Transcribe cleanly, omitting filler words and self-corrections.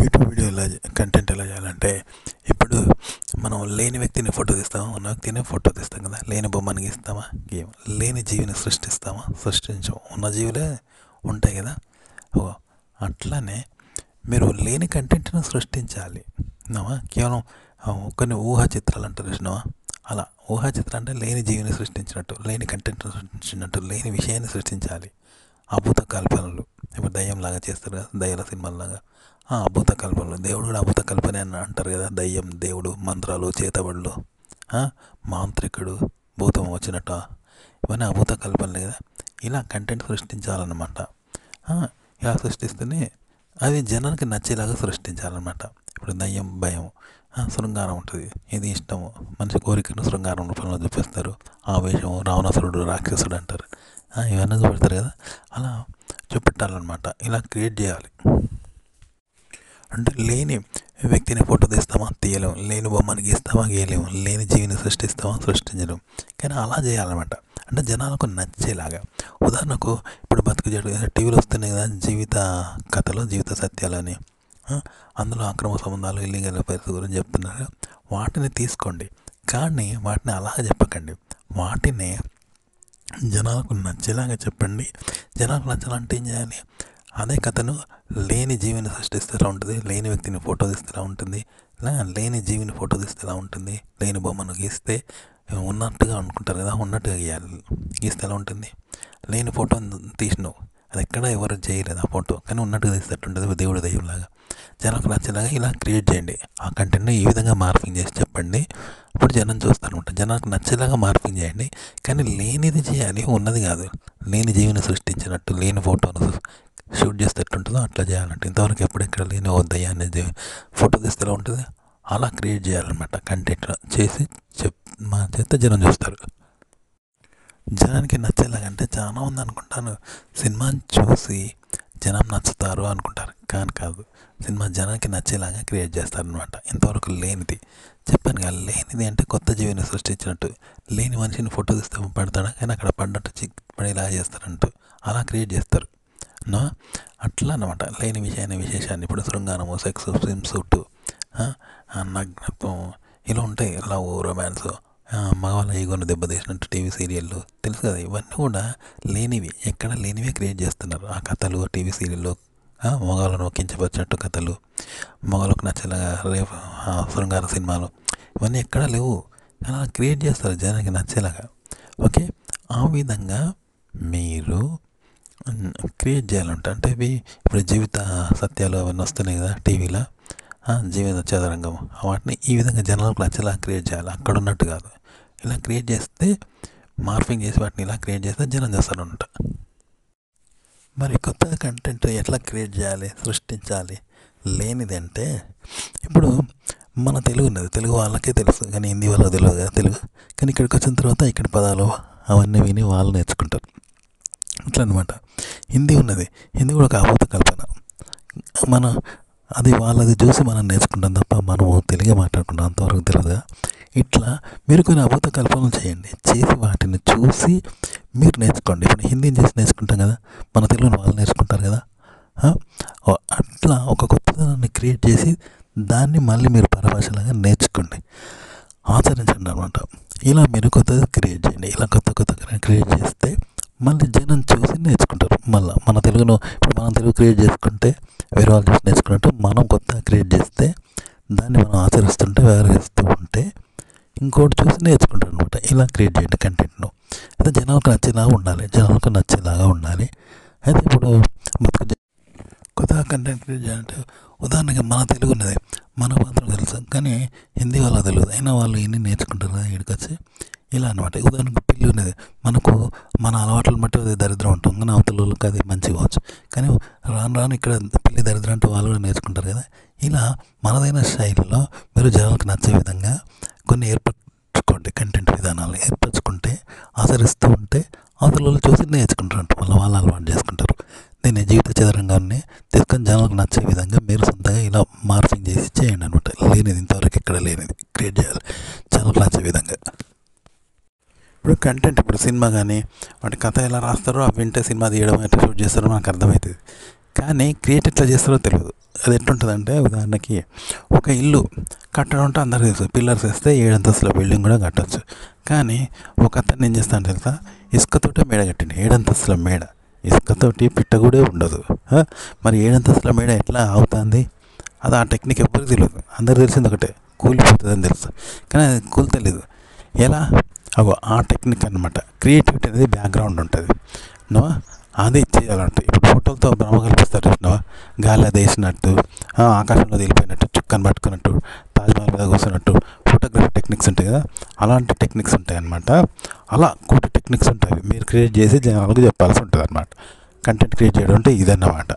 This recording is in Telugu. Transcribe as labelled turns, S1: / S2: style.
S1: యూట్యూబ్ వీడియో కంటెంట్ ఎలా చేయాలంటే, ఇప్పుడు మనం లేని వ్యక్తిని ఫోటో తీస్తామా, ఉన్న వ్యక్తిని ఫోటో తీస్తాం కదా. లేని బొమ్మని గీస్తామా, గీయం. లేని జీవిని సృష్టిస్తామా, సృష్టించము. ఉన్న జీవులే ఉంటాయి కదా. అట్లానే మీరు లేని కంటెంట్ను సృష్టించాలి. కేవలం కొన్ని ఊహా చిత్రాలు అంటారు చూసినావా, అలా ఊహా చిత్రం అంటే లేని జీవిని సృష్టించినట్టు, లేని కంటెంట్ను సృష్టించినట్టు, లేని విషయాన్ని సృష్టించాలి. అభూత కల్పనలు ఇప్పుడు దయ్యంలాగా చేస్తారు కదా, దయ్యాల సినిమాల్లాగా. అభూత కల్పనలు, దేవుడు కూడా అభూత కల్పన అని అంటారు కదా. దయ్యం, దేవుడు, మంత్రాలు, చేతబడులు, మాంత్రికుడు, భూతం వచ్చినట్టు, ఇవన్నీ అభూత కల్పనలే కదా. ఇలా కంటెంట్ సృష్టించాలన్నమాట. ఇలా సృష్టిస్తేనే అది జనానికి నచ్చేలాగా సృష్టించాలన్నమాట. ఇప్పుడు దయ్యం, భయం, శృంగారం ఉంటుంది. ఇది ఇష్టము, మనిషి కోరికను శృంగారం రూపంలో చూపిస్తారు. ఆవేశం, రావణాసురుడు, రాక్షసుడు అంటారు. ఇవన్నీ చూపెడతారు కదా. అలా చూపెట్టాలన్నమాట. ఇలా క్రియేట్ చేయాలి. అంటే లేని వ్యక్తిని ఫోటో తీస్తామా, తీయలేము. లేని బొమ్మని గీస్తామా, గీయలేము. లేని జీవిని సృష్టిస్తామా, సృష్టించలేము. కానీ అలా చేయాలన్నమాట. అంటే జనాలకు నచ్చేలాగా. ఉదాహరణకు ఇప్పుడు బతుకు జడు టీవీలో వస్తున్నాయి కదా, జీవిత కథలు, జీవిత సత్యాలని. అందులో అక్రమ సంబంధాలు, ఇల్లీగల్ పరిస్థితి గురించి చెప్తున్నారు. వాటిని తీసుకోండి, కానీ వాటిని అలాగే చెప్పకండి. వాటిని జనాలకు నచ్చేలాగా చెప్పండి. జనాలకు నచ్చాలంటే ఏం చేయాలి? అదే కథను లేని జీవిని సృష్టిస్తే ఎలా ఉంటుంది, లేని వ్యక్తిని ఫోటో తీస్తే ఎలా ఉంటుంది, లేని జీవిని ఫోటో తీస్తే ఎలా ఉంటుంది, లేని బొమ్మను గీస్తే ఉన్నట్టుగా అనుకుంటారు కదా, ఉన్నట్టుగా గీయాలి. గీస్తే ఎలా ఉంటుంది? లేని ఫోటో తీసినావు, అది ఎక్కడ ఎవరు చేయలేదు ఆ ఫోటో, కానీ ఉన్నట్టుగా తీసేటట్టుంటుంది దేవుడు దయ్యంలాగా. జనాలకు నచ్చేలాగా ఇలా క్రియేట్ చేయండి. ఆ కంటెంట్ని ఈ విధంగా మార్పింగ్ చేసి చెప్పండి. అప్పుడు జనం చూస్తారనమాట. జనాలకు నచ్చేలాగా మార్పింగ్ చేయండి. కానీ లేనిది చేయాలి, ఉన్నది కాదు. లేని జీవిని సృష్టించినట్టు, లేని ఫోటోను షూట్ చేస్తే ఎట్లుంటుందో అట్లా చేయాలంటే. ఇంతవరకు ఎప్పుడెక్కడ లేని దయ్యాన్ని ఫోటో తీస్తే ఎలా ఉంటుంది, అలా క్రియేట్ చేయాలన్నమాట. కంటెంట్ చేసి మా చేస్తే జనం చూస్తారు. జనానికి నచ్చేలాగంటే చాలా ఉంది అనుకుంటాను. సినిమాని చూసి జనం నచ్చుతారు అనుకుంటారు, కానీ కాదు. సినిమా జనానికి నచ్చేలాగా క్రియేట్ చేస్తారనమాట. ఇంతవరకు లేనిది చెప్పాను కదా, లేనిది అంటే కొత్త జీవిని సృష్టించినట్టు. లేని మనిషిని ఫోటో తీస్తే పడతాడు, కానీ అక్కడ పడ్డట్టు పడేలా చేస్తారంటూ అలా క్రియేట్ చేస్తారు. అట్లా అనమాట. లేని విషయాన్ని, విశేషాన్ని. ఇప్పుడు శృంగారము, సెక్స్, స్విమ్ సూటు, నగ్నత్వం, ఇలా ఉంటాయి. లవ్, రొమాన్స్, మగవాళ్ళ ఈగోను దెబ్బతీసినట్టు టీవీ సీరియళ్ళు, తెలుసు కదా. ఇవన్నీ కూడా లేనివి, ఎక్కడ లేనివే క్రియేట్ చేస్తున్నారు. ఆ కథలు, టీవీ సీరియల్లో మగవాళ్ళను కించపరిచినట్టు కథలు, మగవాళ్ళకు నచ్చేలాగా శృంగార సినిమాలు, ఇవన్నీ ఎక్కడా లేవు. అలా క్రియేట్ చేస్తారు జనానికి నచ్చేలాగా. ఓకే, ఆ విధంగా మీరు క్రియేట్ చేయాలంట. అంటే ఇవి ఇప్పుడు జీవిత సత్యాలు అవన్నీ వస్తున్నాయి కదా టీవీలో, జీవిత చదరంగం, వాటిని ఈ విధంగా జనాలకు నచ్చేలా క్రియేట్ చేయాలి. అక్కడ ఉన్నట్టు కాదు. ఇలా క్రియేట్ చేస్తే, మార్పింగ్ చేసి వాటిని ఇలా క్రియేట్ చేస్తే జనం చేస్తారు అనమాట. మరి కొత్త కంటెంట్ ఎట్లా క్రియేట్ చేయాలి, సృష్టించాలి? లేనిది అంటే, ఇప్పుడు మన తెలుగు ఉన్నది, తెలుగు వాళ్ళకే తెలుసు, కానీ హిందీ వాళ్ళకి తెలియదు కదా తెలుగు. కానీ ఇక్కడికి వచ్చిన తర్వాత ఇక్కడ పదాలు అవన్నీ విని వాళ్ళు నేర్చుకుంటారు. అట్లా అనమాట. హిందీ ఉన్నది, హిందీ కూడా ఒక అభూత కల్పన. అది వాళ్ళది చూసి మనం నేర్చుకుంటాం తప్ప మనము తెలుగే మాట్లాడుకుంటాం, అంతవరకు తెలియదు. ఇట్లా మీరు కొన్ని అభూత కల్పనలు చేయండి, చేసి వాటిని చూసి మీరు నేర్చుకోండి. ఇప్పుడు హిందీని చూసి నేర్చుకుంటాం కదా, మన తెలుగుని వాళ్ళు నేర్చుకుంటారు కదా. అట్లా ఒక కొత్తదాన్ని క్రియేట్ చేసి దాన్ని మళ్ళీ మీరు పరభాషలాగా నేర్చుకోండి, ఆచరించండి అనమాట. ఇలా మీరు కొత్తగా క్రియేట్ చేయండి. ఇలా కొత్తగా క్రియేట్ చేస్తే మళ్ళీ జనం చూసి నేర్చుకుంటారు. మళ్ళీ మన తెలుగును, ఇప్పుడు మనం తెలుగు క్రియేట్ చేసుకుంటే వేరే వాళ్ళు చూసి నేర్చుకున్నట్టు, మనం కొత్తగా క్రియేట్ చేస్తే దాన్ని మనం ఆచరిస్తుంటే, వ్యవహరిస్తూ ఉంటే ఇంకోటి చూసి నేర్చుకుంటారు అనమాట. ఇలా క్రియేట్ చేయండి కంటెంట్ను. అయితే జనాలకు నచ్చేలాగా ఉండాలి. అయితే ఇప్పుడు కొత్తగా కంటెంట్ క్రియేట్ చేయాలంటే, ఉదాహరణకి మన తెలుగు ఉన్నది, మన మాత్రం తెలుసు, కానీ హిందీ వాళ్ళకి తెలియదు. అయినా వాళ్ళు ఇన్ని నేర్చుకుంటారు కదా ఇక్కడికి వచ్చి. ఇలా అనమాట. ఉదాహరణకు పెళ్ళి ఉన్నది, మనకు మన అలవాట్లను బట్టి అది దరిద్రం ఉంటుంది, కానీ అవతల వాళ్ళకి అది మంచిగా కావచ్చు. కానీ రాను ఇక్కడ పెళ్ళి దరిద్రం అంటే వాళ్ళు కూడా నేర్చుకుంటారు కదా. ఇలా మనదైన శైలిలో మీరు జనాలకు నచ్చే విధంగా కొన్ని ఏర్పరచుకోండి. కంటెంట్ విధానాలు ఏర్పరచుకుంటే, ఆచరిస్తూ ఉంటే అవతల వాళ్ళు చూసి నేర్చుకుంటారు, మళ్ళీ వాళ్ళు అలవాటు చేసుకుంటారు. దీన్ని జీవిత చదరంగాన్ని తీసుకొని జనాలకు నచ్చే విధంగా మీరు సొంతంగా ఇలా మార్పింగ్ చేసి చేయండి అనమాట. లేనిది, ఇంతవరకు ఎక్కడ లేనిది క్రియేట్ చేయాలి జనాలకు నచ్చే విధంగా. ఇప్పుడు కంటెంట్, ఇప్పుడు సినిమా కానీ వాటి కథ ఎలా రాస్తారో అవి వింటే సినిమా తీయడం ఎట్లా షూట్ చేస్తారో మనకు అర్థమవుతుంది. కానీ క్రియేట్ ఎట్లా చేస్తారో తెలియదు. అది ఎట్లుంటుందంటే, ఉదాహరణకి ఒక ఇల్లు కట్టడం అంటే అందరికీ తెలుసు, పిల్లర్స్ వేస్తే 7 అంతస్తుల బిల్డింగ్ కూడా కట్టచ్చు. కానీ ఒక అతను ఏం చేస్తాను తెలుసా, ఇసుకతోటే మేడ కట్టిండు, 7 అంతస్తుల మేడ. ఇసుకతోటి పిట్ట కూడా ఉండదు. మరి 7 అంతస్తుల మేడ ఎట్లా అవుతుంది? అది ఆ టెక్నిక్ ఎవ్వరికి తెలియదు. అందరికి తెలిసింది ఒకటే, కూలిపోతుందని తెలుసు, కానీ అది కూలితలేదు. ఎలా? అగో ఆ టెక్నిక్ అనమాట. క్రియేటివిటీ అనేది బ్యాక్గ్రౌండ్ ఉంటుంది. నో అది చేయాలంటే ఇప్పుడు ఫోటోలతో భ్రమ కల్పిస్తారు చూసినావా, గాలి అది వేసినట్టు, ఆకాశంలో తెలిపోయినట్టు, చుక్కను పట్టుకున్నట్టు, తాజ్మహల్ మీద కూర్చున్నట్టు ఫోటోగ్రఫీ టెక్నిక్స్ ఉంటాయి కదా, అలాంటి టెక్నిక్స్ ఉంటాయి అన్నమాట. అలా కొన్ని టెక్నిక్స్ ఉంటాయి, మీరు క్రియేట్ చేసి జనాలకు చెప్పాల్సి ఉంటుంది అన్నమాట. కంటెంట్ క్రియేట్ చేయడం అంటే ఇదన్నమాట.